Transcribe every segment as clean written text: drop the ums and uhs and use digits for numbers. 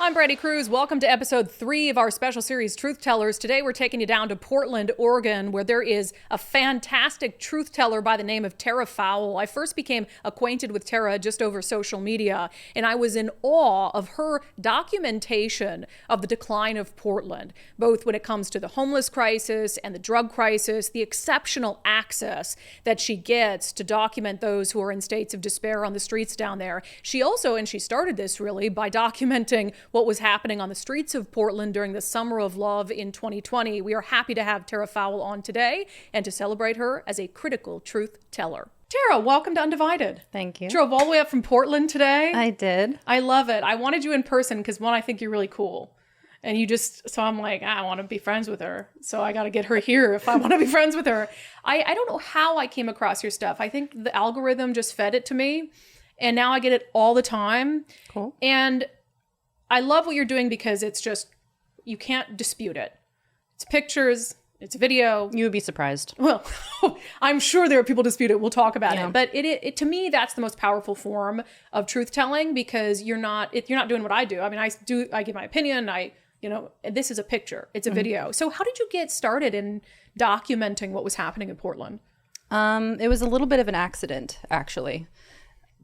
I'm Brandi Kruse. Welcome to episode 3 of our special series, Truth Tellers. Today we're taking you down to Portland, Oregon, where there is a fantastic truth teller by the name of Fowl. I first became acquainted with Tara just over social media, and I was in awe of her documentation of the decline of Portland, both when it comes to the homeless crisis and the drug crisis, the exceptional access that she gets to document those who are in states of despair on the streets down there. She also, and she started this really by documenting what was happening on the streets of Portland during the Summer of Love in 2020. We are happy to have Tara Fowl on today and to celebrate her as a critical truth teller. Tara, welcome to Undivided. Thank you. Drove all the way up from Portland today. I did. I love it. I wanted you in person because, one, I think you're really cool. And so I'm like, I want to be friends with her. So I got to get her here if I want to be friends with her. I don't know how I came across your stuff. I think the algorithm just fed it to me. And now I get it all the time. Cool. And I love what you're doing because it's just, you can't dispute it. It's pictures, it's video. You would be surprised. Well, I'm sure there are people dispute it. We'll talk about it. But it to me, that's the most powerful form of truth telling because you're not doing what I do. I mean, I give my opinion. This is a picture. It's a video. So how did you get started in documenting what was happening in Portland? It was a little bit of an accident, actually.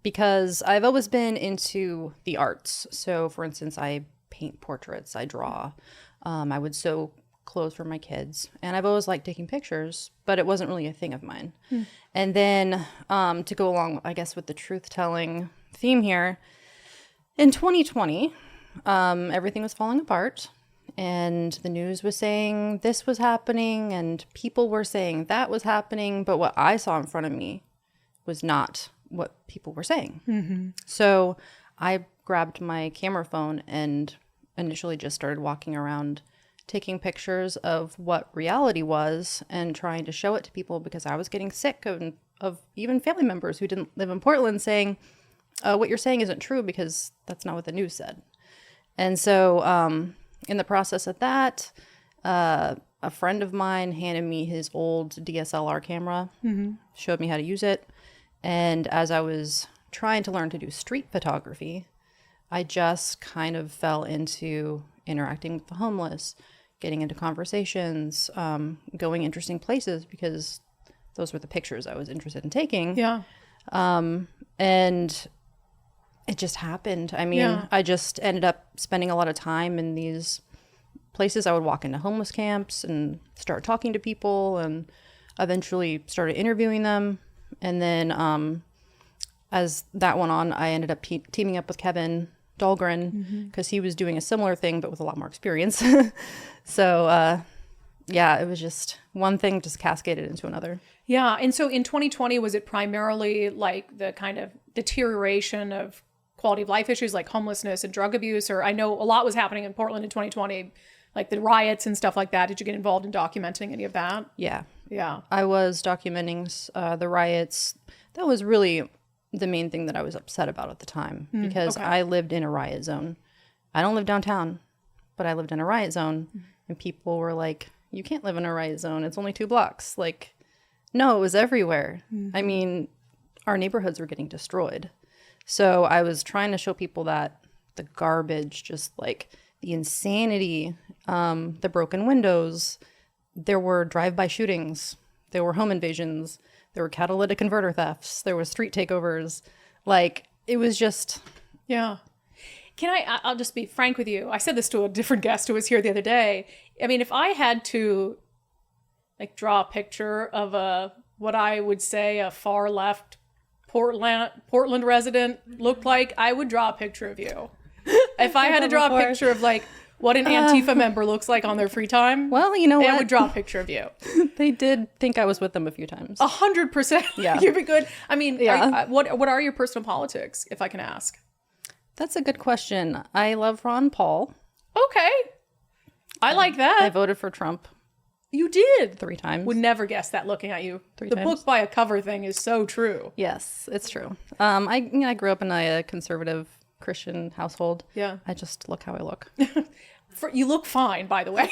Because I've always been into the arts. So, for instance, I paint portraits, I draw. I would sew clothes for my kids. And I've always liked taking pictures, but it wasn't really a thing of mine. And then to go along, I guess, with the truth-telling theme here, in 2020, everything was falling apart. And the news was saying this was happening, and people were saying that was happening. But what I saw in front of me was not what people were saying. Mm-hmm. So I grabbed my camera phone and initially just started walking around taking pictures of what reality was and trying to show it to people because I was getting sick of even family members who didn't live in Portland saying, what you're saying isn't true because that's not what the news said. And so in the process of that, a friend of mine handed me his old DSLR camera, showed me how to use it. And as I was trying to learn to do street photography, I just kind of fell into interacting with the homeless, getting into conversations, going interesting places because those were the pictures I was interested in taking. Yeah. And it just happened. I mean, I just ended up spending a lot of time in these places. I would walk into homeless camps and start talking to people and eventually started interviewing them. And then as that went on, I ended up teaming up with Kevin Dahlgren because he was doing a similar thing, but with a lot more experience. So, it was just one thing just cascaded into another. Yeah. And so in 2020, was it primarily like the kind of deterioration of quality of life issues like homelessness and drug abuse? Or I know a lot was happening in Portland in 2020, like the riots and stuff like that. Did you get involved in documenting any of that? Yeah. Yeah. I was documenting the riots. That was really the main thing that I was upset about at the time because I lived in a riot zone. I don't live downtown, but I lived in a riot zone. And people were like, you can't live in a riot zone. It's only 2 blocks. Like, no, it was everywhere. I mean, our neighborhoods were getting destroyed. So I was trying to show people that the garbage, just like the insanity, the broken windows. There were drive-by shootings. There were home invasions. There were catalytic converter thefts. There were street takeovers. Like, it was just... Yeah. I'll just be frank with you. I said this to a different guest who was here the other day. I mean, if I had to, like, draw a picture of what I would say a far left Portland resident looked like, I would draw a picture of you. If I had to draw a picture of, like, what an Antifa member looks like on their free time. Well, you know what? I would draw a picture of you. They did think I was with them a few times. 100%. Yeah. You'd be good. I mean, what are your personal politics, if I can ask? That's a good question. I love Ron Paul. Okay. I like that. I voted for Trump. You did? 3 times. Would never guess that looking at you. 3 the times. Book by a cover thing is so true. Yes, it's true. I grew up in a conservative Christian household. Yeah. I just look how I look. You look fine, by the way.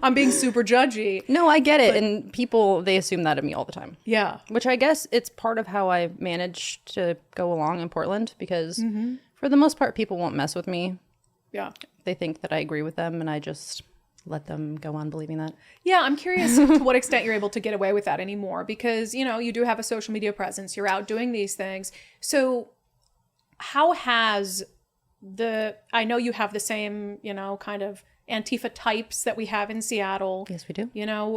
I'm being super judgy. No, I get it. And people, they assume that of me all the time. Yeah. Which I guess it's part of how I managed to go along in Portland because for the most part, people won't mess with me. Yeah. They think that I agree with them, and I just let them go on believing that. Yeah, I'm curious to what extent you're able to get away with that anymore because, you do have a social media presence. You're out doing these things. So how has I know you have the same, kind of Antifa types that we have in Seattle. Yes, we do.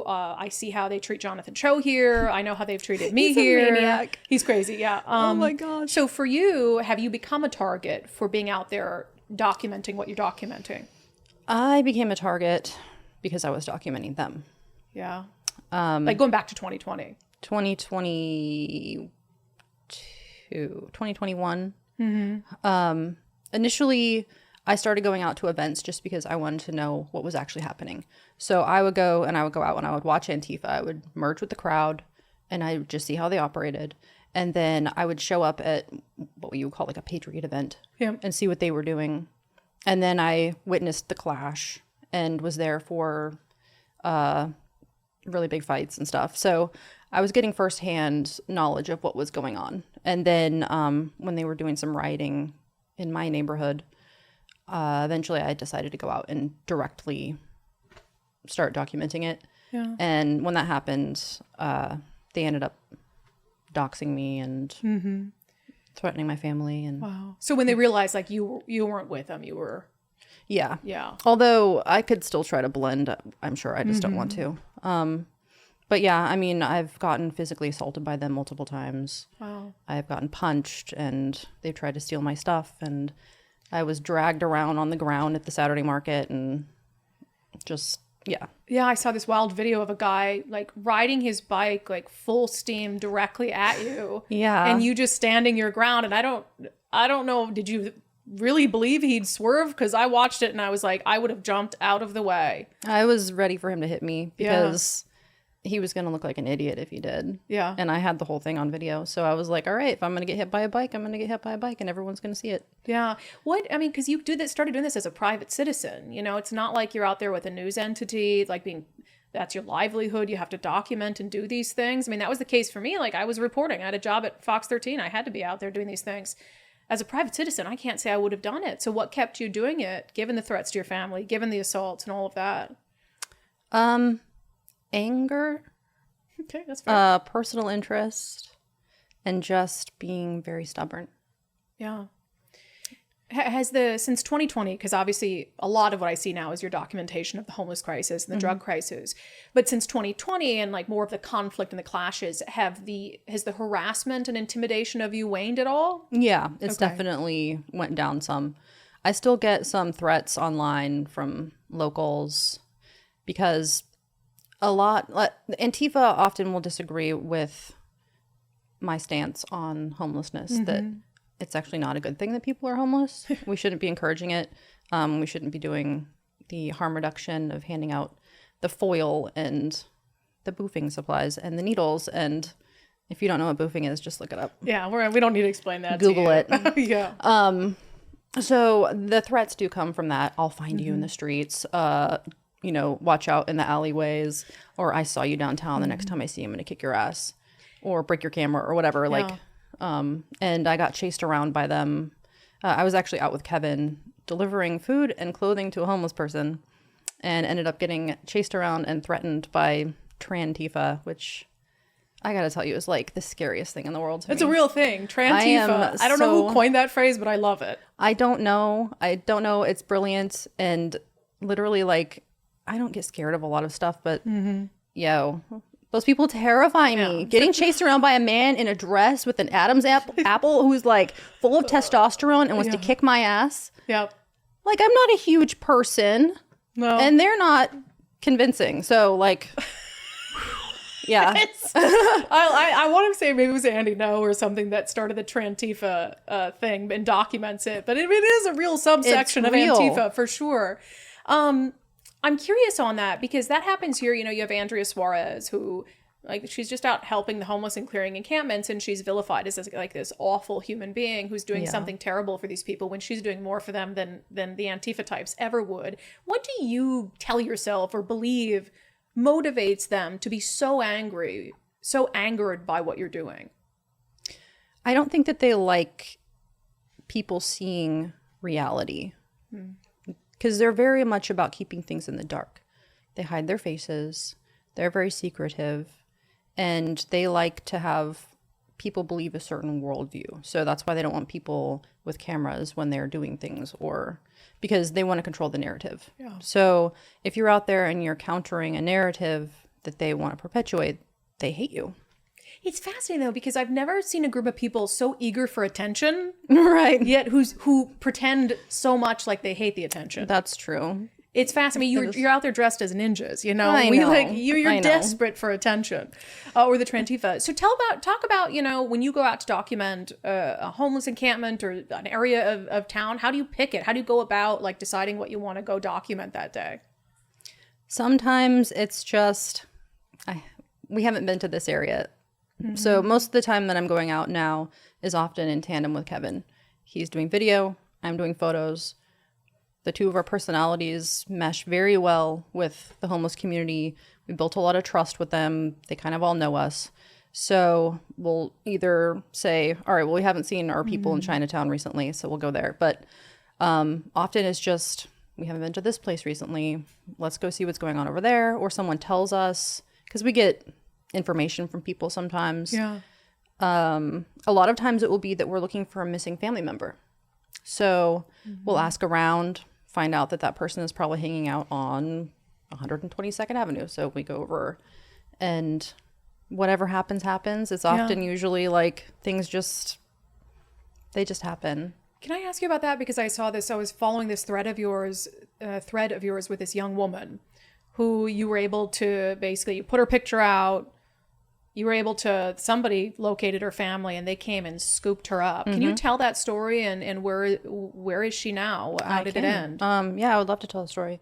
I see how they treat Jonathan Cho here. I know how they've treated me He's here. a maniac. He's crazy. Yeah. Oh my gosh. So for you, have you become a target for being out there documenting what you're documenting? I became a target because I was documenting them. Yeah. Like going back to 2020. 2021. Mm-hmm. Initially, I started going out to events just because I wanted to know what was actually happening. So I would go out and I would watch Antifa. I would merge with the crowd and I would just see how they operated. And then I would show up at what you would call like a Patriot event and see what they were doing. And then I witnessed the clash and was there for really big fights and stuff. So I was getting firsthand knowledge of what was going on. And then when they were doing some rioting in my neighborhood, eventually I decided to go out and directly start documenting it. Yeah. And when that happened, they ended up doxing me and threatening my family. And wow. So when they realized like you weren't with them, you were. Yeah. Yeah. Although I could still try to blend, I'm sure I just don't want to. But yeah, I mean, I've gotten physically assaulted by them multiple times. Wow. I've gotten punched and they've tried to steal my stuff. And I was dragged around on the ground at the Saturday market and just, yeah. Yeah, I saw this wild video of a guy like riding his bike like full steam directly at you. Yeah. And you just standing your ground. And I don't know, did you really believe he'd swerve? Because I watched it and I was like, I would have jumped out of the way. I was ready for him to hit me because he was going to look like an idiot if he did. Yeah. And I had the whole thing on video. So I was like, all right, if I'm going to get hit by a bike, I'm going to get hit by a bike and everyone's going to see it. Yeah. Because you started doing this as a private citizen. It's not like you're out there with a news entity, like that's your livelihood. You have to document and do these things. I mean, that was the case for me. Like I was reporting. I had a job at Fox 13. I had to be out there doing these things. As a private citizen, I can't say I would have done it. So what kept you doing it, given the threats to your family, given the assaults and all of that? Anger. Okay, that's fair. Personal interest, and just being very stubborn. Yeah. Since 2020, because obviously a lot of what I see now is your documentation of the homeless crisis and the drug crisis, but since 2020 and like more of the conflict and the clashes, has the harassment and intimidation of you waned at all? Yeah, it's definitely went down some. I still get some threats online from locals because Antifa often will disagree with my stance on homelessness, that it's actually not a good thing that people are homeless. We shouldn't be encouraging it. We shouldn't be doing the harm reduction of handing out the foil and the boofing supplies and the needles. And if you don't know what boofing is, just look it up. Yeah, we don't need to explain that. Google it. Yeah. So the threats do come from that. I'll find you in the streets. Watch out in the alleyways. Or I saw you downtown. The next time I see you, I'm going to kick your ass. Or break your camera or whatever. Yeah. And I got chased around by them. I was actually out with Kevin delivering food and clothing to a homeless person and ended up getting chased around and threatened by Antifa, which I got to tell you is like the scariest thing in the world to me. It's a real thing. Antifa. I don't know who coined that phrase, but I love it. I don't know. It's brilliant. And literally like, I don't get scared of a lot of stuff, but those people terrify me. Yeah. Getting chased around by a man in a dress with an Adam's apple who's like full of testosterone and wants to kick my ass. Yep. Like I'm not a huge person. No. And they're not convincing. So like, yeah. I want to say maybe it was Andy No or something that started the Antifa thing and documents it. But it is a real subsection of Antifa for sure. I'm curious on that because that happens here. You have Andrea Suarez who, like, she's just out helping the homeless and clearing encampments, and she's vilified as like this awful human being who's doing something terrible for these people when she's doing more for them than the Antifa types ever would. What do you tell yourself or believe motivates them to be so angered by what you're doing? I don't think that they like people seeing reality. because they're very much about keeping things in the dark. They hide their faces. They're very secretive, and they like to have people believe a certain worldview. So that's why they don't want people with cameras when they're doing things, or because they want to control the narrative. Yeah. So if you're out there and you're countering a narrative that they want to perpetuate, they hate you. It's fascinating though, because I've never seen a group of people so eager for attention, right? Yet who pretend so much like they hate the attention. That's true. It's fascinating. You're out there dressed as ninjas, you know. I know. You're desperate for attention, or the Antifa. So talk about when you go out to document a homeless encampment or an area of town. How do you pick it? How do you go about like deciding what you want to go document that day? Sometimes it's just we haven't been to this area, so most of the time that I'm going out now is often in tandem with Kevin. He's doing video. I'm doing photos. The two of our personalities mesh very well with the homeless community. We built a lot of trust with them. They kind of all know us. So we'll either say, all right, well, we haven't seen our people in Chinatown recently, so we'll go there. But often it's just, we haven't been to this place recently. Let's go see what's going on over there. Or someone tells us, because we get information from people sometimes. Yeah. A lot of times it will be that we're looking for a missing family member. So we'll ask around, find out that person is probably hanging out on 122nd Avenue. So we go over, and whatever happens. It's often usually like things just happen. Can I ask you about that? Because I saw this, I was following this thread of yours with this young woman who you were able to basically, you put her picture out, you were able to, somebody located her family and they came and scooped her up. Can you tell that story and where is she now? How did it end? Yeah, I would love to tell the story.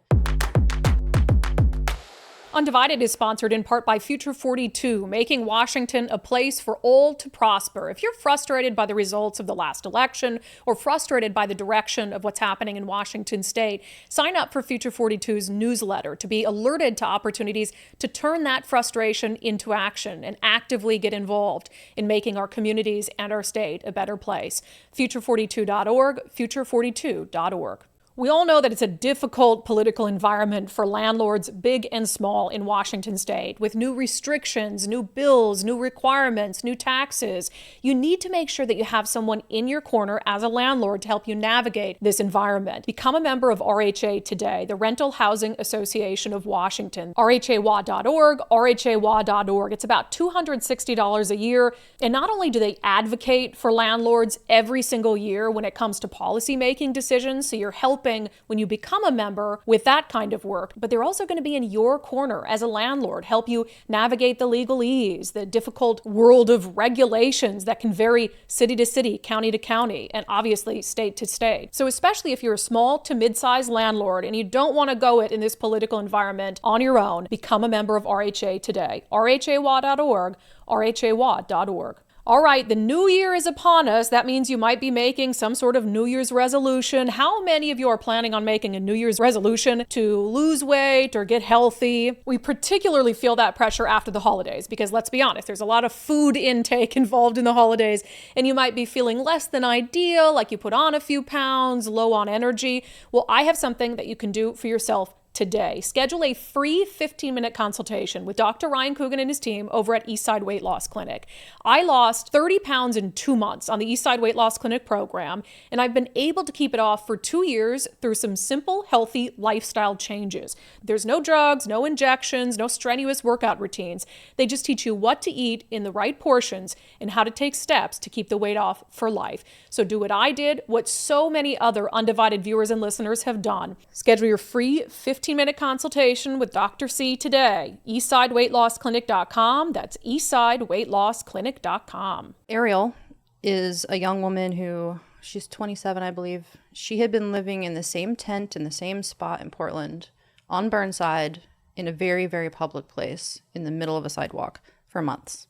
Undivided is sponsored in part by Future 42, making Washington a place for all to prosper. If you're frustrated by the results of the last election or frustrated by the direction of what's happening in Washington state, sign up for Future 42's newsletter to be alerted to opportunities to turn that frustration into action and actively get involved in making our communities and our state a better place. Future42.org, future42.org. We all know that it's a difficult political environment for landlords, big and small, in Washington state, with new restrictions, new bills, new requirements, new taxes. You need to make sure that you have someone in your corner as a landlord to help you navigate this environment. Become a member of RHA today, the Rental Housing Association of Washington. RHAWA.org, RHAWA.org. It's about $260 a year. And not only do they advocate for landlords every single year when it comes to policy-making decisions, so you're helping when you become a member with that kind of work, but they're also going to be in your corner as a landlord, help you navigate the legalese, the difficult world of regulations that can vary city to city, county to county, and obviously state to state. So especially if you're a small to mid-sized landlord and you don't want to go it in this political environment on your own, become a member of RHA today. RHAWA.org, RHAWA.org. All right, the new year is upon us. That means you might be making some sort of New Year's resolution. How many of you are planning on making a New Year's resolution to lose weight or get healthy? We particularly feel that pressure after the holidays because, let's be honest, there's a lot of food intake involved in the holidays, and you might be feeling less than ideal, like you put on a few pounds, low on energy. Well, I have something that you can do for yourself today. Schedule a free 15-minute consultation with Dr. Ryan Coogan and his team over at Eastside Weight Loss Clinic. I lost 30 pounds in 2 months on the Eastside Weight Loss Clinic program, and I've been able to keep it off for 2 years through some simple, healthy lifestyle changes. There's no drugs, no injections, no strenuous workout routines. They just teach you what to eat in the right portions and how to take steps to keep the weight off for life. So do what I did, what so many other Undivided viewers and listeners have done. Schedule your free 15-minute consultation with Dr. C today. EastsideWeightLossClinic.com. That's EastsideWeightLossClinic.com. Ariel is a young woman who, she's 27, I believe. She had been living in the same tent in the same spot in Portland on Burnside in a very, very public place in the middle of a sidewalk for months.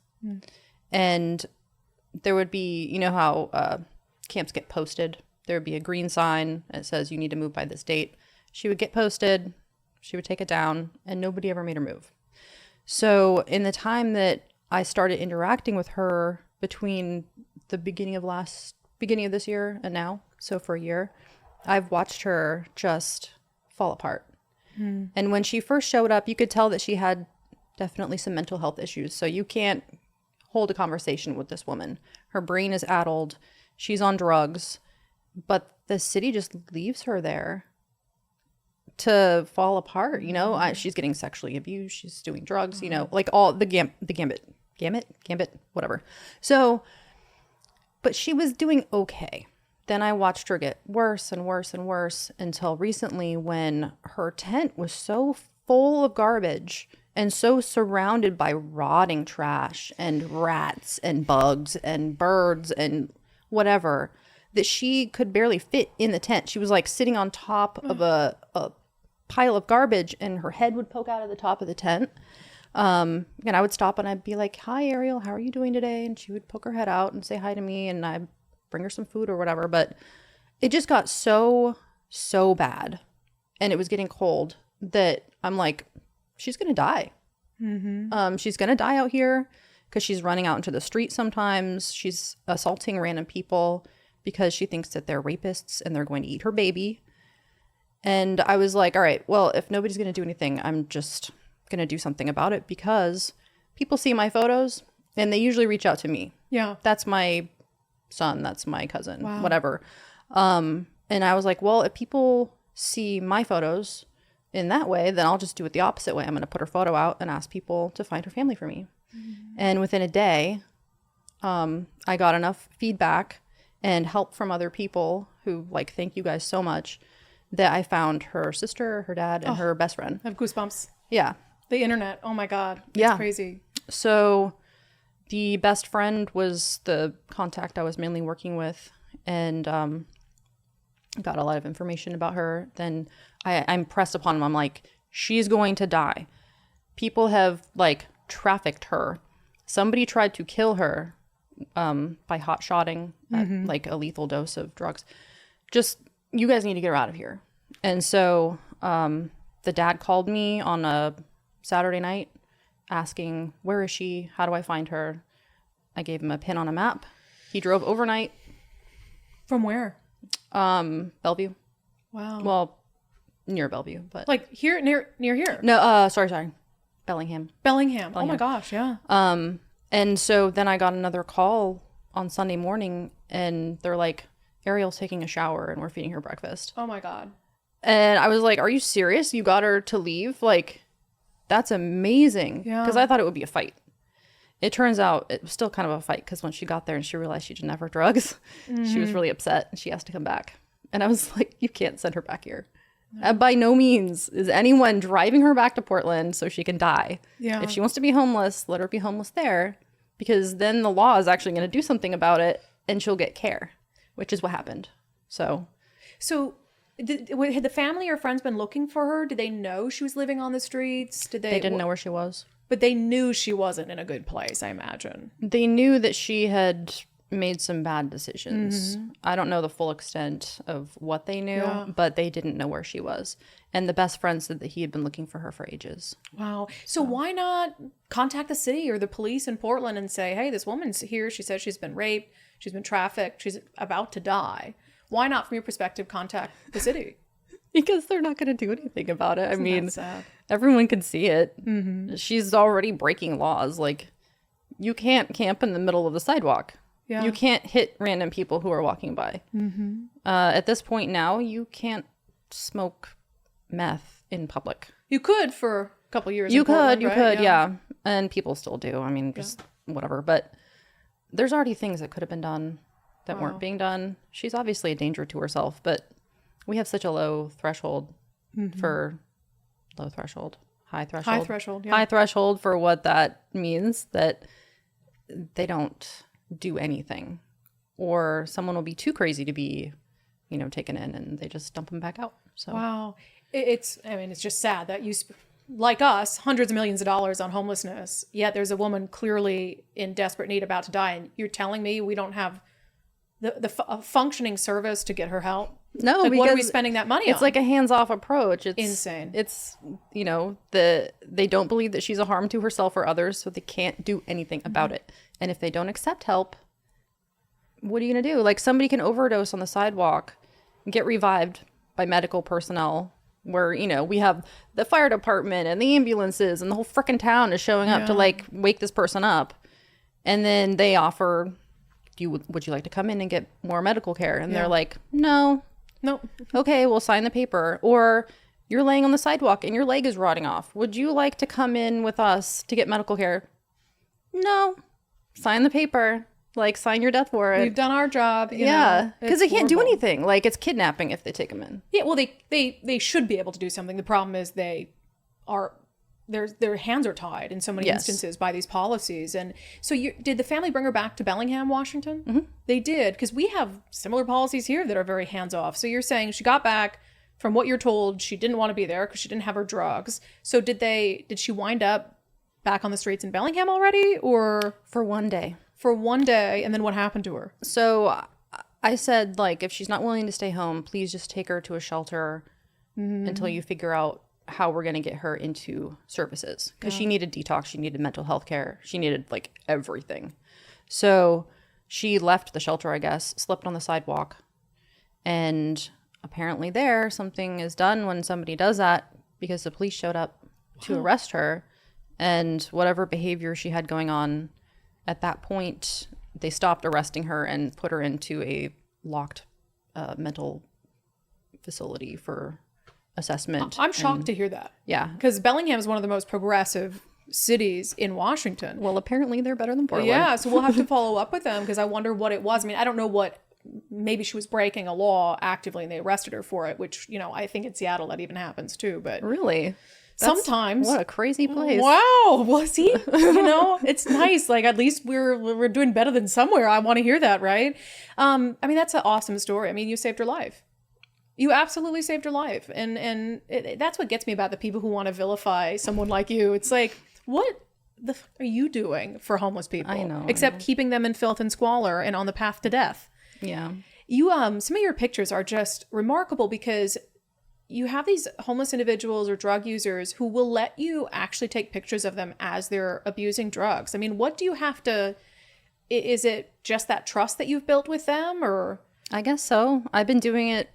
And there would be, you know how camps get posted? There would be a green sign that says you need to move by this date. She would get posted, she would take it down, and nobody ever made her move. So in the time that I started interacting with her between the beginning of this year and now, so for a year, I've watched her just fall apart. And when she first showed up, you could tell that she had definitely some mental health issues. So you can't hold a conversation with this woman. Her brain is addled. She's on drugs. But the city just leaves her there to fall apart. You know, she's getting sexually abused. She's doing drugs, you know, like all the gambit, whatever. So, but she was doing okay. Then I watched her get worse and worse and worse until recently when her tent was so full of garbage and so surrounded by rotting trash and rats and bugs and birds and whatever that she could barely fit in the tent. She was like sitting on top of a pile of garbage and her head would poke out of the top of the tent. And I would stop and I'd be like, "Hi, Ariel, how are you doing today?" And she would poke her head out and say hi to me and I'd bring her some food or whatever. But it just got so bad and it was getting cold that I'm like, she's going to die. She's going to die out here because she's running out into the street sometimes. She's assaulting random people because she thinks that they're rapists and they're going to eat her baby. And I was like, all right, well, if nobody's going to do anything, I'm just going to do something about it because people see my photos and they usually reach out to me. Yeah. That's my son. That's my cousin, whatever. And I was like, well, if people see my photos in that way, then I'll just do it the opposite way. I'm going to put her photo out and ask people to find her family for me. And within a day, I got enough feedback and help from other people who like, thank you guys so much, that I found her sister, her dad, and her best friend. I have goosebumps. Yeah. The internet. Oh my God. It's crazy. So the best friend was the contact I was mainly working with and got a lot of information about her. Then I'm pressed upon him. I'm like, she's going to die. People have like trafficked her. Somebody tried to kill her by hot shotting at like a lethal dose of drugs. Just, you guys need to get her out of here. And so the dad called me on a Saturday night asking, where is she? How do I find her? I gave him a pin on a map. He drove overnight. From where? Bellevue. Wow. Well, near Bellevue, but like here, near here. No, sorry. Bellingham. Oh my gosh, yeah. And so then I got another call on Sunday morning and they're like, Ariel's taking a shower and we're feeding her breakfast. Oh my God. And I was like, are you serious? You got her to leave? Like, that's amazing. Yeah. Because I thought it would be a fight. It turns out it was still kind of a fight because when she got there and she realized she didn't have her drugs, she was really upset and she has to come back. And I was like, you can't send her back here. No. By no means is anyone driving her back to Portland so she can die. Yeah. If she wants to be homeless, let her be homeless there because then the law is actually going to do something about it and she'll get care, which is what happened. So had the family or friends been looking for her? Did they know she was living on the streets? They didn't know where she was. But they knew she wasn't in a good place, I imagine. They knew that she had made some bad decisions. I don't know the full extent of what they knew, but they didn't know where she was. And the best friend said that he had been looking for her for ages. Wow. So why not contact the city or the police in Portland and say, hey, this woman's here. She says she's been raped. She's been trafficked. She's about to die. Why not, from your perspective, contact the city? Because they're not going to do anything about it. I mean, everyone can see it. She's already breaking laws. Like, you can't camp in the middle of the sidewalk. Yeah. You can't hit random people who are walking by. At this point now, you can't smoke meth in public. You could for a couple years. You could, yeah. And people still do. I mean, just whatever. But there's already things that could have been done that weren't being done. She's obviously a danger to herself, but we have such a low threshold for high threshold for what that means that they don't do anything, or someone will be too crazy to be, taken in, and they just dump them back out. So wow, it's just sad that you, like us, hundreds of millions of dollars on homelessness, yet there's a woman clearly in desperate need about to die, and you're telling me we don't have the functioning service to get her help? No, like, what are we spending that money on? It's like a hands-off approach. It's insane. It's, they don't believe that she's a harm to herself or others, so they can't do anything about it. And if they don't accept help, what are you going to do? Like, somebody can overdose on the sidewalk, get revived by medical personnel, where, you know, we have the fire department and the ambulances and the whole freaking town is showing up to like wake this person up. And then they offer, would you like to come in and get more medical care? And they're like, no. Okay, we'll sign the paper. Or you're laying on the sidewalk and your leg is rotting off. Would you like to come in with us to get medical care? No. Sign the paper. Like, sign your death warrant. We've done our job. Because they can't do anything. Like, it's kidnapping if they take them in. Yeah, well, they should be able to do something. The problem is their hands are tied in so many instances by these policies. And so did the family bring her back to Bellingham, Washington? Mm-hmm. They did, because we have similar policies here that are very hands-off. So you're saying she got back, from what you're told, she didn't want to be there because she didn't have her drugs. So did she wind up back on the streets in Bellingham already, or? For one day. For one day, and then what happened to her? So I said, like, if she's not willing to stay home, please just take her to a shelter until you figure out how we're going to get her into services. Because she needed detox, she needed mental health care, she needed, like, everything. So she left the shelter, I guess, slept on the sidewalk. And apparently there, something is done when somebody does that, because the police showed up to arrest her. And whatever behavior she had going on, at that point, they stopped arresting her and put her into a locked mental facility for assessment. I'm shocked to hear that. Yeah. Because Bellingham is one of the most progressive cities in Washington. Well, apparently they're better than Portland. Yeah, so we'll have to follow up with them, because I wonder what it was. I mean, I don't know what, maybe she was breaking a law actively and they arrested her for it, which, you know, I think in Seattle that even happens too. But really? Sometimes. What a crazy place. Wow. Well, see, you know, it's nice. Like, at least we're doing better than somewhere. I want to hear that, right? I mean, that's an awesome story. I mean, you saved her life. You absolutely saved her life. And that's what gets me about the people who want to vilify someone like you. It's like, what the fuck are you doing for homeless people? I know. Except keeping them in filth and squalor and on the path to death. Yeah. You, some of your pictures are just remarkable, because you have these homeless individuals or drug users who will let you actually take pictures of them as they're abusing drugs. I mean, what do you have to, is it just that trust that you've built with them, or? I guess so. I've been doing it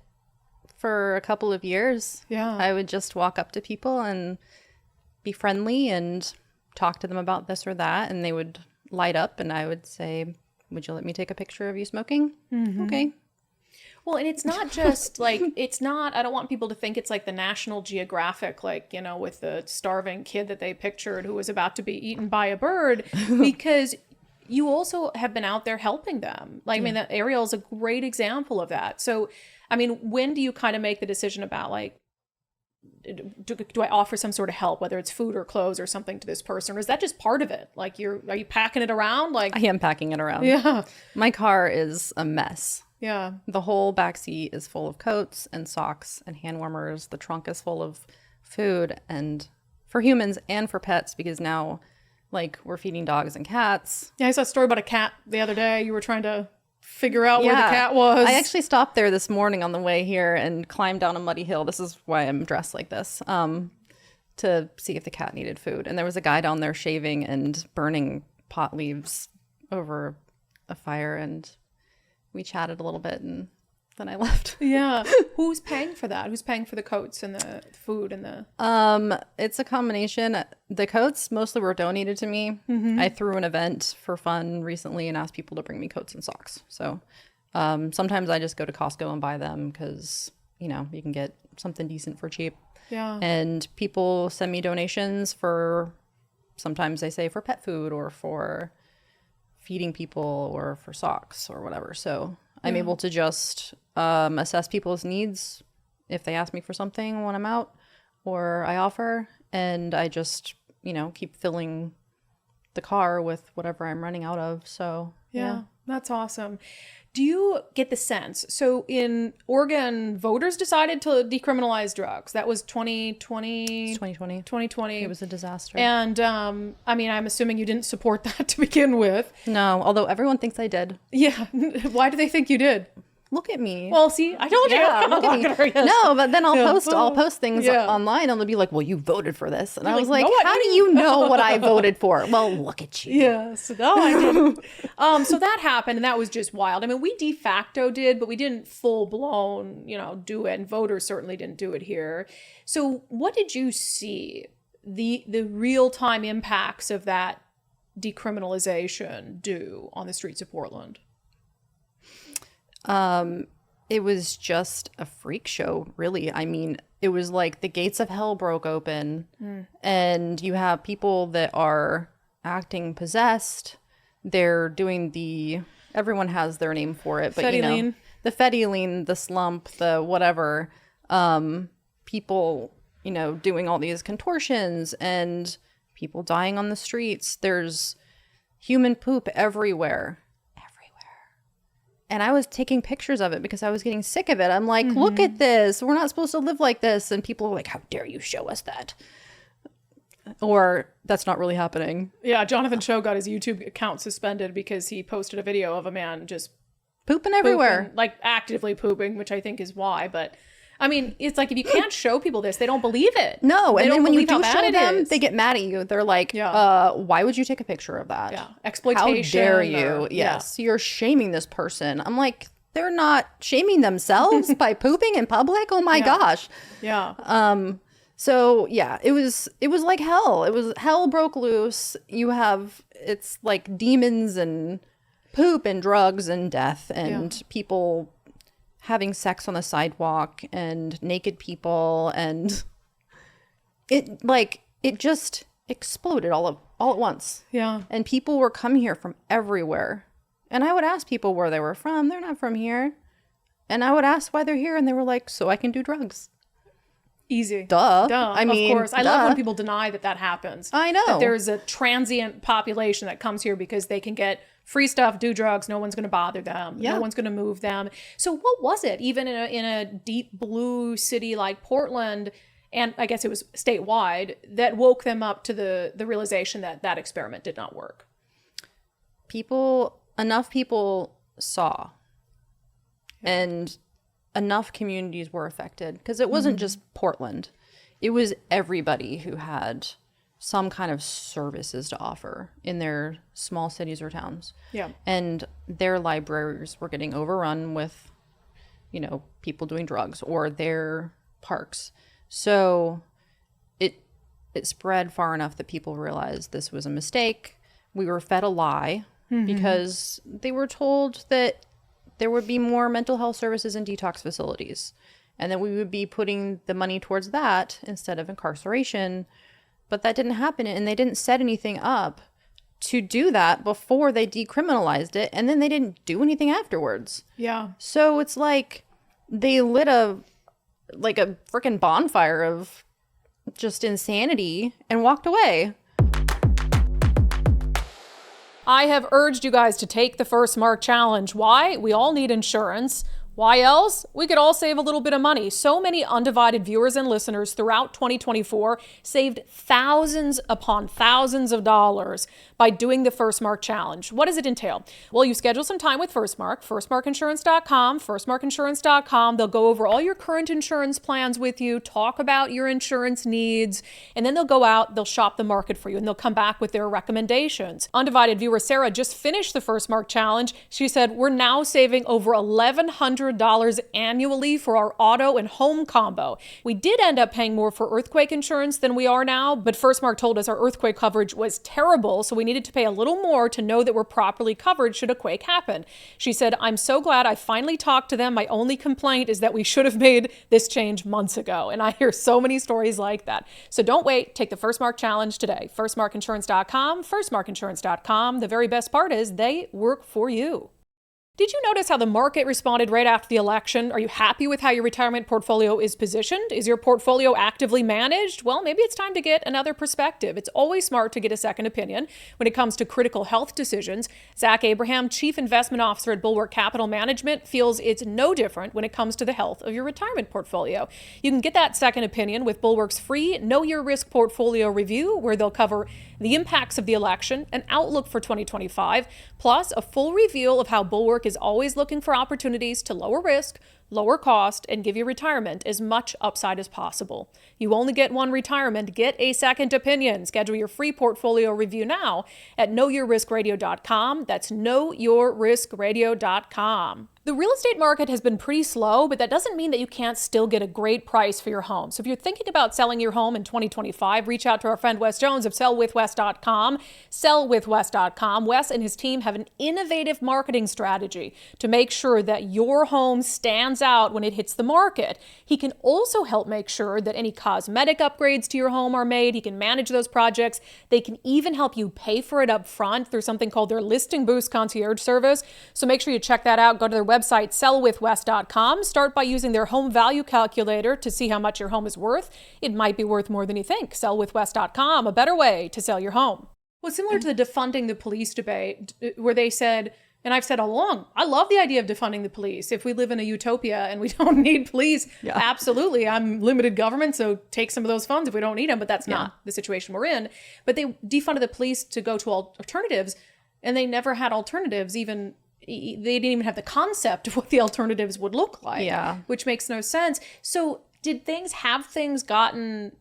for a couple of years. Yeah. I would just walk up to people and be friendly and talk to them about this or that, and they would light up, and I would say, would you let me take a picture of you smoking? Mm-hmm. Okay. Well, and it's not just like, it's not, I don't want people to think it's like the National Geographic, like, you know, with the starving kid that they pictured who was about to be eaten by a bird, because you also have been out there helping them. Like, I mean, that Ariel is a great example of that. So, I mean, when do you kind of make the decision about, like, do I offer some sort of help, whether it's food or clothes or something, to this person, or is that just part of it? Like, are you packing it around? Like, I am packing it around. Yeah. My car is a mess. Yeah. The whole back seat is full of coats and socks and hand warmers. The trunk is full of food, and for humans and for pets, because now, like, we're feeding dogs and cats. Yeah, I saw a story about a cat the other day. You were trying to figure out where the cat was. I actually stopped there this morning on the way here and climbed down a muddy hill. This is why I'm dressed like this, to see if the cat needed food. And there was a guy down there shaving and burning pot leaves over a fire, and we chatted a little bit, and then I left. Yeah. Who's paying for that? Who's paying for the coats and the food and the... It's a combination. The coats mostly were donated to me. Mm-hmm. I threw an event for fun recently and asked people to bring me coats and socks. So sometimes I just go to Costco and buy them, because, you know, you can get something decent for cheap. Yeah. And people send me donations for, sometimes they say for pet food or for feeding people or for socks or whatever. So I'm able to just assess people's needs if they ask me for something when I'm out, or I offer, and I just, you know, keep filling the car with whatever I'm running out of. So yeah, that's awesome. Do you get the sense, so in Oregon, voters decided to decriminalize drugs. That was 2020. 2020. It was a disaster. And I mean, I'm assuming you didn't support that to begin with. No, although everyone thinks I did. Yeah. Why do they think you did? look at me. Well, see, I told you. Yeah, look at me. No, but then I'll post things Yeah. online and they'll be like, well, you voted for this. And I was like, like, "No, I how do didn't." you know what I voted for? Well, look at you. Yes. No, I didn't. So that happened, and that was just wild. I mean, we de facto did, but we didn't full blown, do it. And voters certainly didn't do it here. So what did you see the real time impacts of that decriminalization do on the streets of Portland? It was just a freak show, really. I mean, it was like the gates of hell broke open and you have people that are acting possessed. They're doing everyone has their name for it, but Fetty-lean. The fetty-lean, the slump, the whatever, people, doing all these contortions and people dying on the streets. There's human poop everywhere. And I was taking pictures of it because I was getting sick of it. I'm like, look at this. We're not supposed to live like this. And people are like, how dare you show us that? Or that's not really happening. Yeah, Jonathan Cho got his YouTube account suspended because he posted a video of a man just Pooping everywhere. pooping, like actively pooping, which I think is why. But I mean, it's like if you can't show people this, they don't believe it. No, They and don't then when you believe how do bad show it them, is. they get mad at you. They're like, Yeah. why would you take a picture of that? Yeah, exploitation. How dare you? or- Yes, you're shaming this person. I'm like, they're not shaming themselves by pooping in public. Oh my gosh. Yeah. So yeah, it was like hell. Hell broke loose. It's like demons and poop and drugs and death and people having sex on the sidewalk and naked people, and it just exploded all at once. Yeah. And people were coming here from everywhere. And I would ask people where they were from. They're not from here. And I would ask why they're here, and they were like, so I can do drugs. Easy. Duh. I mean, of course. I love duh. when people deny that happens. I know. That there's a transient population that comes here because they can get free stuff, do drugs. No one's going to bother them. Yeah. No one's going to move them. So what was it, even in a deep blue city like Portland, and I guess it was statewide, that woke them up to the realization that that experiment did not work? Enough people saw, and enough communities were affected, because it wasn't just Portland. It was everybody who had some kind of services to offer in their small cities or towns. Yeah. And their libraries were getting overrun with, people doing drugs, or their parks. So it spread far enough that people realized this was a mistake. We were fed a lie because they were told that there would be more mental health services and detox facilities, and that we would be putting the money towards that instead of incarceration. But that didn't happen, and they didn't set anything up to do that before they decriminalized it, and then they didn't do anything afterwards. Yeah. So it's like they lit a freaking bonfire of just insanity and walked away. I have urged you guys to take the First Mark Challenge. Why? We all need insurance. Why else? We could all save a little bit of money. So many undivided viewers and listeners throughout 2024 saved thousands upon thousands of dollars by doing the First Mark Challenge. What does it entail? Well, you schedule some time with First Mark, firstmarkinsurance.com, firstmarkinsurance.com. They'll go over all your current insurance plans with you, talk about your insurance needs, and then they'll go out, they'll shop the market for you, and they'll come back with their recommendations. Undivided viewer Sarah just finished the First Mark Challenge. She said, we're now saving over $1,100 annually for our auto and home combo. We did end up paying more for earthquake insurance than we are now, but First Mark told us our earthquake coverage was terrible, so we needed to pay a little more to know that we're properly covered should a quake happen. She said, I'm so glad I finally talked to them. My only complaint is that we should have made this change months ago. And I hear so many stories like that. So don't wait. Take the First Mark Challenge today. Firstmarkinsurance.com, firstmarkinsurance.com. The very best part is they work for you. Did you notice how the market responded right after the election? Are you happy with how your retirement portfolio is positioned? Is your portfolio actively managed? Well, maybe it's time to get another perspective. It's always smart to get a second opinion when it comes to critical health decisions. Zach Abraham, Chief Investment Officer at Bulwark Capital Management, feels it's no different when it comes to the health of your retirement portfolio. You can get that second opinion with Bulwark's free Know Your Risk Portfolio Review, where they'll cover the impacts of the election, an outlook for 2025, plus a full reveal of how Bulwark is always looking for opportunities to lower risk, lower cost, and give your retirement as much upside as possible. You only get one retirement. Get a second opinion. Schedule your free portfolio review now at knowyourriskradio.com. That's knowyourriskradio.com. The real estate market has been pretty slow, but that doesn't mean that you can't still get a great price for your home. So if you're thinking about selling your home in 2025, reach out to our friend Wes Jones of sellwithwes.com. Sellwithwes.com. Wes and his team have an innovative marketing strategy to make sure that your home stands out when it hits the market. He can also help make sure that any cosmetic upgrades to your home are made. He can manage those projects. They can even help you pay for it up front through something called their Listing Boost concierge service. So make sure you check that out. Go to their website, sellwithwes.com. Start by using their home value calculator to see how much your home is worth. It might be worth more than you think. Sellwithwes.com, a better way to sell your home. Well, similar to the defunding the police debate, where they said, and I've said all along, I love the idea of defunding the police. If we live in a utopia and we don't need police, absolutely. I'm limited government, so take some of those funds if we don't need them, but that's not the situation we're in. But they defunded the police to go to alternatives, and they never had alternatives. Even they didn't even have the concept of what the alternatives would look like, which makes no sense. So did things gotten,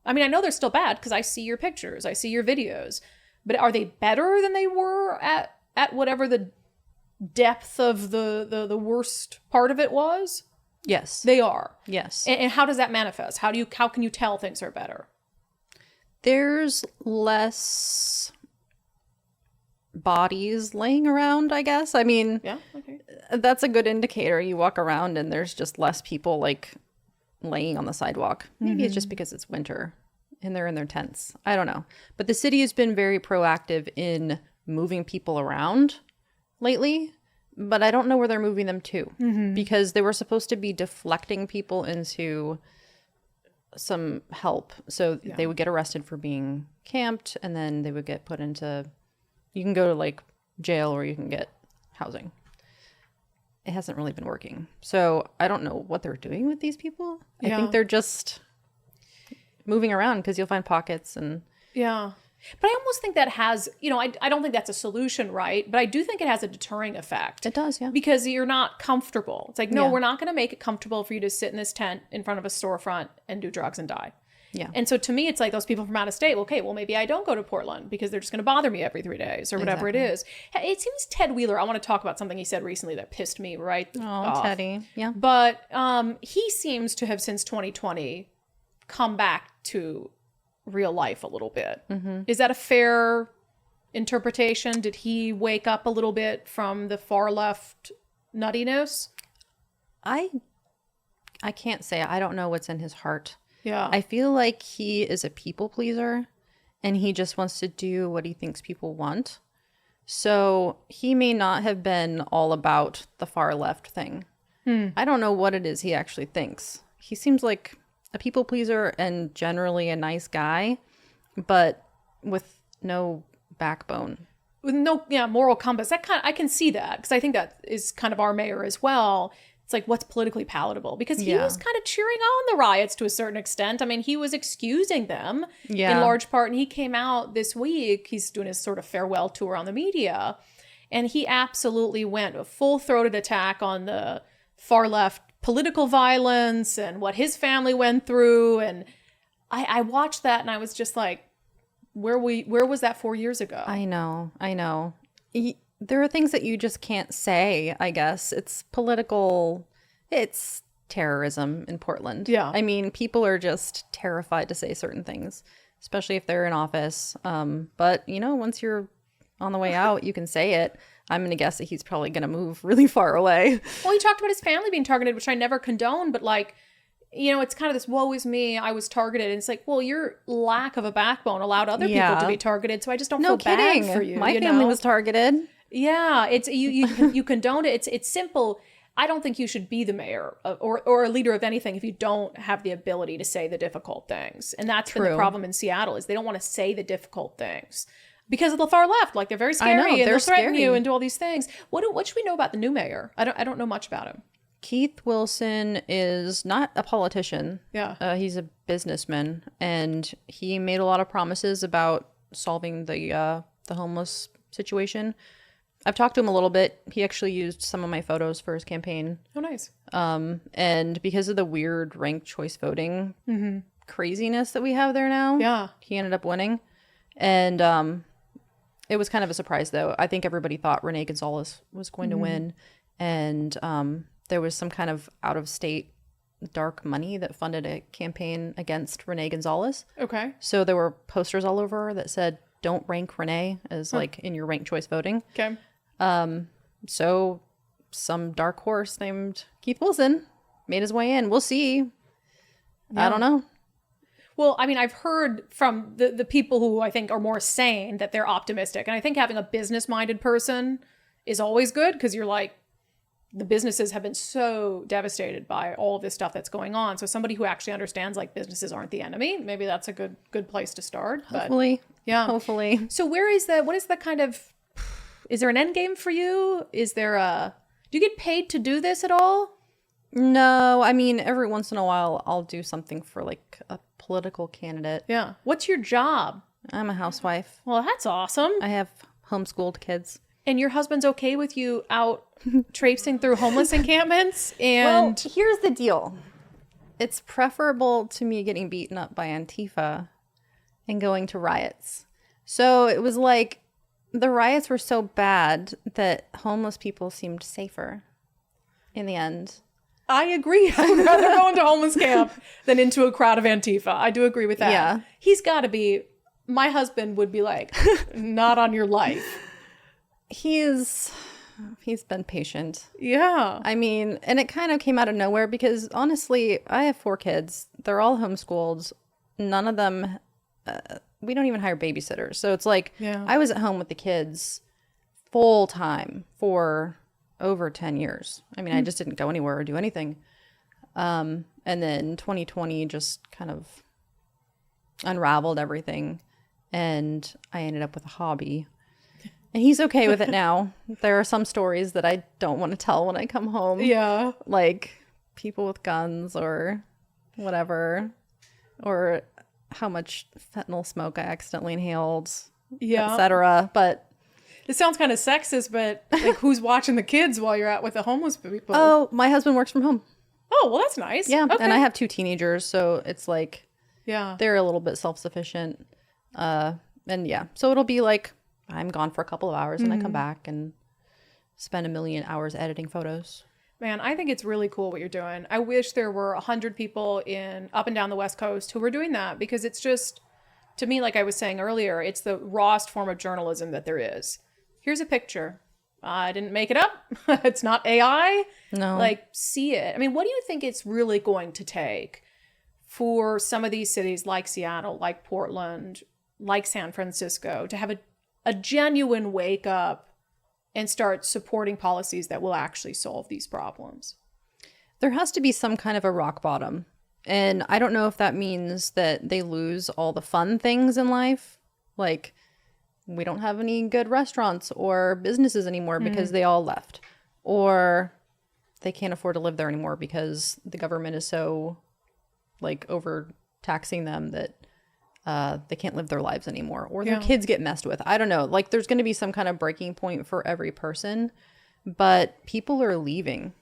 I mean, I know they're still bad because I see your pictures, I see your videos, but are they better than they were at whatever the depth of the worst part of it was? Yes. They are. Yes. And how does that manifest? How can you tell things are better? There's less bodies laying around, I guess. I mean, that's a good indicator. You walk around and there's just less people like laying on the sidewalk. Maybe it's just because it's winter and they're in their tents. I don't know. But the city has been very proactive in moving people around lately, but I don't know where they're moving them to, because they were supposed to be deflecting people into some help. So they would get arrested for being camped, and then they would get put into, you can go to like jail or you can get housing. It hasn't really been working. So I don't know what they're doing with these people. I think they're just moving around because you'll find pockets and But I almost think that has, I don't think that's a solution, right? But I do think it has a deterring effect. It does, yeah. Because you're not comfortable. It's like, no, we're not going to make it comfortable for you to sit in this tent in front of a storefront and do drugs and die. Yeah. And so to me, it's like those people from out of state, okay, well, maybe I don't go to Portland because they're just going to bother me every 3 days or whatever it is. It seems Ted Wheeler, I want to talk about something he said recently that pissed me right off. Teddy. Yeah. But he seems to have, since 2020, come back to real life a little bit. Is that a fair interpretation? Did he wake up a little bit from the far left nuttiness? I can't say. I don't know what's in his heart. Yeah. I feel like he is a people pleaser and he just wants to do what he thinks people want. So he may not have been all about the far left thing. I don't know what it is he actually thinks. He seems like a people pleaser and generally a nice guy, but with no backbone. With no moral compass. I can see that, because I think that is kind of our mayor as well. It's like, what's politically palatable? Because he was kind of cheering on the riots to a certain extent. I mean, he was excusing them in large part. And he came out this week, he's doing his sort of farewell tour on the media. And he absolutely went a full-throated attack on the far left political violence and what his family went through. And I watched that and I was just like, where was that 4 years ago? I know. There are things that you just can't say, I guess. It's political. It's terrorism in Portland. Yeah. I mean, people are just terrified to say certain things, especially if they're in office. But, once you're on the way out, you can say it. I'm going to guess that he's probably going to move really far away. Well, he talked about his family being targeted, which I never condone, but like, it's kind of this woe is me, I was targeted. And it's like, well, your lack of a backbone allowed other people to be targeted. So I just don't feel bad for you. My family was targeted. Yeah, it's you condone it. It's simple. I don't think you should be the mayor or a leader of anything if you don't have the ability to say the difficult things. And that's been the problem in Seattle, is they don't want to say the difficult things because of the far left. Like, they're very scary and they'll threaten you and do all these things. What should we know about the new mayor? I don't know much about him. Keith Wilson is not a politician. Yeah. He's a businessman, and he made a lot of promises about solving the homeless situation. I've talked to him a little bit. He actually used some of my photos for his campaign. Oh, nice. And because of the weird ranked choice voting craziness that we have there now, he ended up winning. And it was kind of a surprise, though. I think everybody thought Renee Gonzalez was going to win. And there was some kind of out-of-state dark money that funded a campaign against Renee Gonzalez. Okay. So there were posters all over that said, don't rank Renee as like in your ranked choice voting. Okay. So some dark horse named Keith Wilson made his way in. We'll see. Yeah. I don't know. Well, I mean, I've heard from the people who I think are more sane that they're optimistic. And I think having a business-minded person is always good because you're like, the businesses have been so devastated by all of this stuff that's going on. So somebody who actually understands like businesses aren't the enemy, maybe that's a good place to start. But, hopefully. Yeah. Hopefully. So what is the kind of, is there an end game for you? Is there do you get paid to do this at all? No, I mean, every once in a while I'll do something for like a political candidate. Yeah. What's your job? I'm a housewife. Well, that's awesome. I have homeschooled kids. And your husband's okay with you out traipsing through homeless encampments? And well, here's the deal. It's preferable to me getting beaten up by Antifa and going to riots. So it was like the riots were so bad that homeless people seemed safer in the end. I agree. I would rather go into homeless camp than into a crowd of Antifa. I do agree with that. Yeah. He's got to be, my husband would be like, not on your life. He's been patient. Yeah. I mean, and it kind of came out of nowhere because honestly, I have 4 kids. They're all homeschooled. None of them, we don't even hire babysitters. So it's like, I was at home with the kids full time for over 10 years. I mean, I just didn't go anywhere or do anything. And then 2020 just kind of unraveled everything. And I ended up with a hobby. And he's okay with it now. There are some stories that I don't want to tell when I come home. Yeah. Like people with guns or whatever. Or how much fentanyl smoke I accidentally inhaled. Yeah. Etc. But it sounds kind of sexist, but like who's watching the kids while you're out with the homeless people? Oh, my husband works from home. Oh, well, that's nice. Yeah. Okay. And I have 2 teenagers. So it's like, yeah, they're a little bit self-sufficient. And yeah, so it'll be like, I'm gone for a couple of hours and I come back and spend 1 million hours editing photos. Man, I think it's really cool what you're doing. I wish there were 100 people up and down the West Coast who were doing that because it's just, to me, like I was saying earlier, it's the rawest form of journalism that there is. Here's a picture. I didn't make it up. It's not AI. No. Like, see it. I mean, what do you think it's really going to take for some of these cities like Seattle, like Portland, like San Francisco to have a genuine wake up and start supporting policies that will actually solve these problems? There has to be some kind of a rock bottom. And I don't know if that means that they lose all the fun things in life. Like, we don't have any good restaurants or businesses anymore because they all left. Or they can't afford to live there anymore because the government is so, like, overtaxing them that they can't live their lives anymore, or their kids get messed with. I don't know. Like, there's going to be some kind of breaking point for every person, but people are leaving.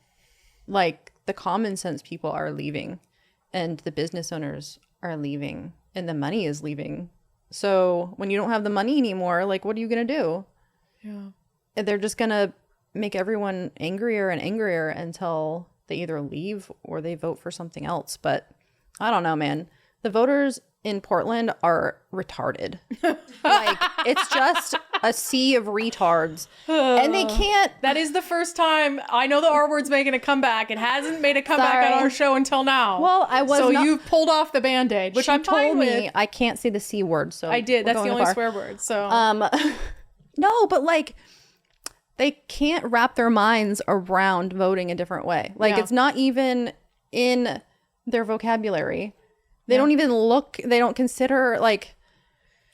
Like, the common sense people are leaving, and the business owners are leaving, and the money is leaving. So when you don't have the money anymore, like, what are you going to do? Yeah. They're just going to make everyone angrier and angrier until they either leave or they vote for something else. But I don't know, man. The voters in Portland are retarded. Like, it's just a sea of retards. And they can't. That is the first time I know the R word's making a comeback. It hasn't made a comeback on our show until now. Well, I was so not. You've pulled off the Band-Aid, which I'm fine with. I can't say the C word, so I did. That's the only swear word. So no, but like, they can't wrap their minds around voting a different way. Like, it's not even in their vocabulary. They don't even look, they don't consider, like,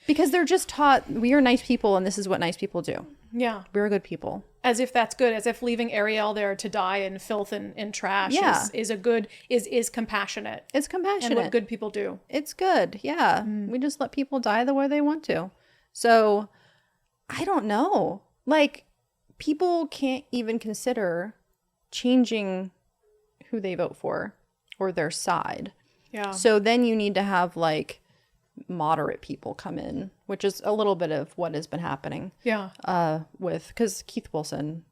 because they're just taught, we are nice people and this is what nice people do. Yeah. We're good people. As if that's good. As if leaving Ariel there to die in filth and trash is compassionate. It's compassionate. And what good people do. It's good. Yeah. We just let people die the way they want to. So, I don't know. Like, people can't even consider changing who they vote for or their side. Yeah. So then you need to have like moderate people come in, which is a little bit of what has been happening. Yeah. Because Keith Wilson.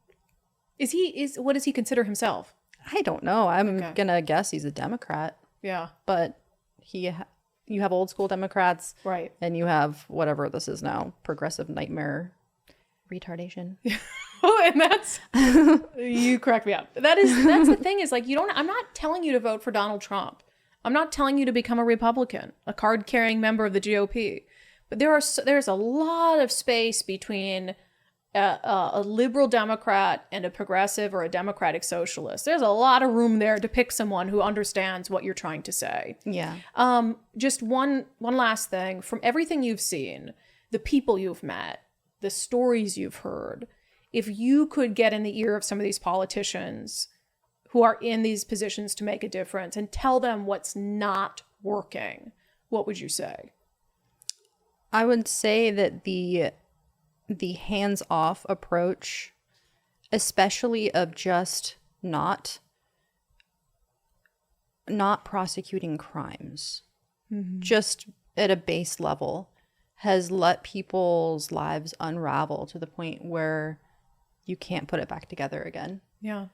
What does he consider himself? I don't know. I'm gonna guess he's a Democrat. Yeah. But you have old school Democrats. Right. And you have whatever this is now, progressive nightmare retardation. Oh, and that's you crack me up. That's the thing is like I'm not telling you to vote for Donald Trump. I'm not telling you to become a Republican, a card-carrying member of the GOP. But there's a lot of space between a liberal Democrat and a progressive or a democratic socialist. There's a lot of room there to pick someone who understands what you're trying to say. Yeah. Just one last thing. From everything you've seen, the people you've met, the stories you've heard, if you could get in the ear of some of these politicians who are in these positions to make a difference and tell them what's not working, what would you say? I would say that the hands-off approach, especially of just not prosecuting crimes, just at a base level, has let people's lives unravel to the point where you can't put it back together again. Yeah.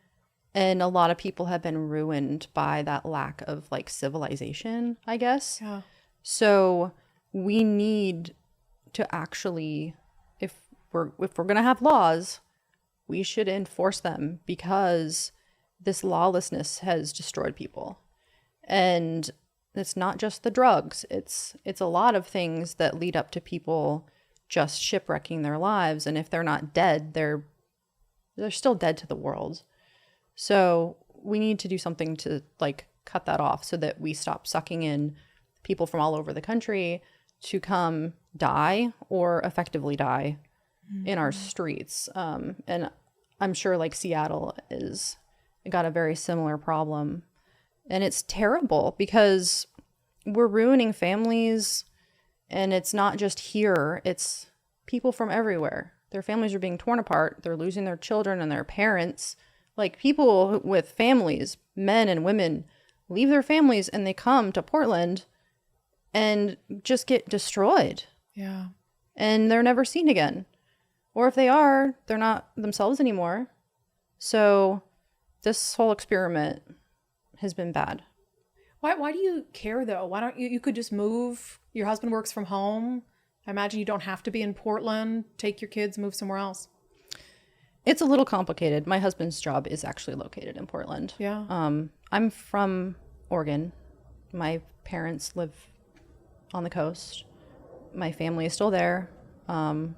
And a lot of people have been ruined by that lack of like civilization, I guess. Yeah. So we need to actually, if we're going to have laws, we should enforce them, because this lawlessness has destroyed people. And it's not just the drugs. It's a lot of things that lead up to people just shipwrecking their lives. And if they're not dead, they're still dead to the world. So we need to do something to like cut that off so that we stop sucking in people from all over the country to come die or effectively die in our streets. And I'm sure like Seattle got a very similar problem. And it's terrible because we're ruining families, and it's not just here, it's people from everywhere. Their families are being torn apart. They're losing their children and their parents. Like, people with families, men and women, leave their families and they come to Portland and just get destroyed. Yeah. And they're never seen again. Or if they are, they're not themselves anymore. So this whole experiment has been bad. Why do you care though? Why don't you could just move? Your husband works from home. I imagine you don't have to be in Portland. Take your kids, move somewhere else. It's a little complicated. My husband's job is actually located in Portland. Yeah. I'm from Oregon. My parents live on the coast. My family is still there. And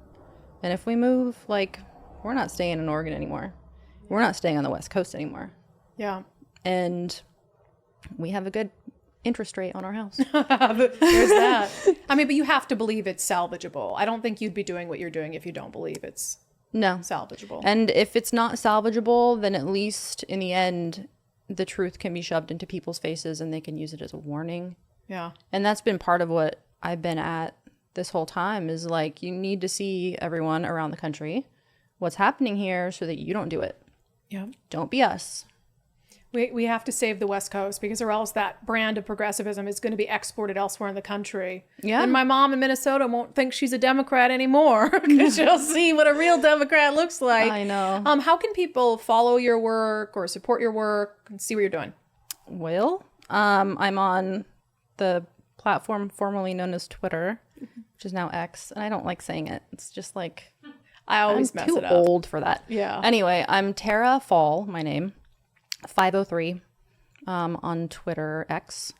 if we move, like, we're not staying in Oregon anymore. We're not staying on the West Coast anymore. Yeah. And we have a good interest rate on our house. There's that. I mean, but you have to believe it's salvageable. I don't think you'd be doing what you're doing if you don't believe it's salvageable. And if it's not salvageable, then at least in the end, the truth can be shoved into people's faces and they can use it as a warning. Yeah. And that's been part of what I've been at this whole time, is like, you need to see everyone around the country what's happening here so that you don't do it. Yeah. Don't be us. We have to save the West Coast, because or else that brand of progressivism is going to be exported elsewhere in the country. Yeah. And my mom in Minnesota won't think she's a Democrat anymore, because she'll see what a real Democrat looks like. I know. How can people follow your work or support your work and see what you're doing? Well, I'm on the platform formerly known as Twitter, which is now X, and I don't like saying it. It's just like, I always mess it up. I'm too old for that. Yeah. Anyway, I'm Tara Faul, my name, 503 on Twitter X,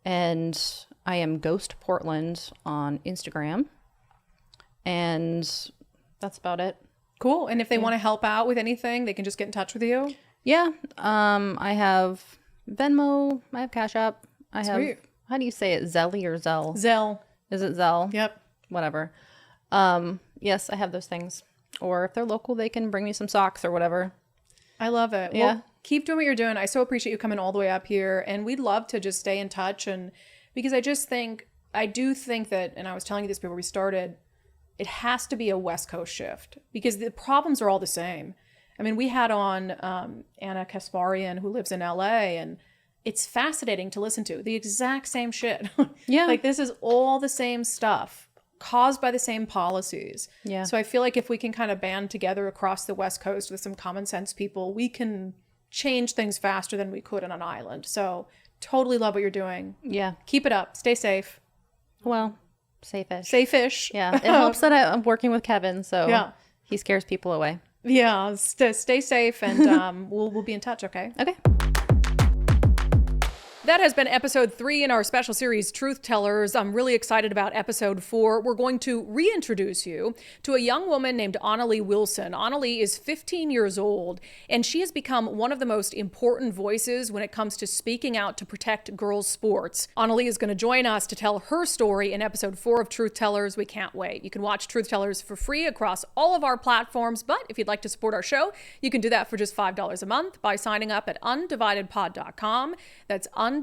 and I am Ghost Portland on Instagram, and that's about it. Cool. And if they want to help out with anything, they can just get in touch with you. Yeah. I have Venmo. I have Cash App. I have, Sweet. how do you say it? Zelly or Zell? Zelle. Is it Zell? Yep. Whatever. Yes, I have those things. Or if they're local, they can bring me some socks or whatever. I love it. Yeah. Well, keep doing what you're doing. I so appreciate you coming all the way up here, and we'd love to just stay in touch. And because I do think that, and I was telling you this before we started, it has to be a West Coast shift because the problems are all the same. I mean, we had on Anna Kasparian, who lives in LA, and it's fascinating to listen to. The exact same shit. Yeah. Like, this is all the same stuff caused by the same policies. Yeah. So I feel like if we can kind of band together across the West Coast with some common sense people, we can change things faster than we could on an island. So totally love what you're doing. Yeah. Keep it up. Stay safe. Well, safe-ish. Safe-ish. Yeah. It helps that I'm working with Kevin, so Yeah. he scares people away. Yeah. Stay safe, and we'll be in touch, okay? Okay. That has been episode 3 in our special series, Truth Tellers. I'm really excited about episode 4. We're going to reintroduce you to a young woman named Annalie Wilson. Annalie is 15 years old, and she has become one of the most important voices when it comes to speaking out to protect girls' sports. Annalie is going to join us to tell her story in episode 4 of Truth Tellers. We can't wait. You can watch Truth Tellers for free across all of our platforms, but if you'd like to support our show, you can do that for just $5 a month by signing up at undividedpod.com. That's undividedpod.com.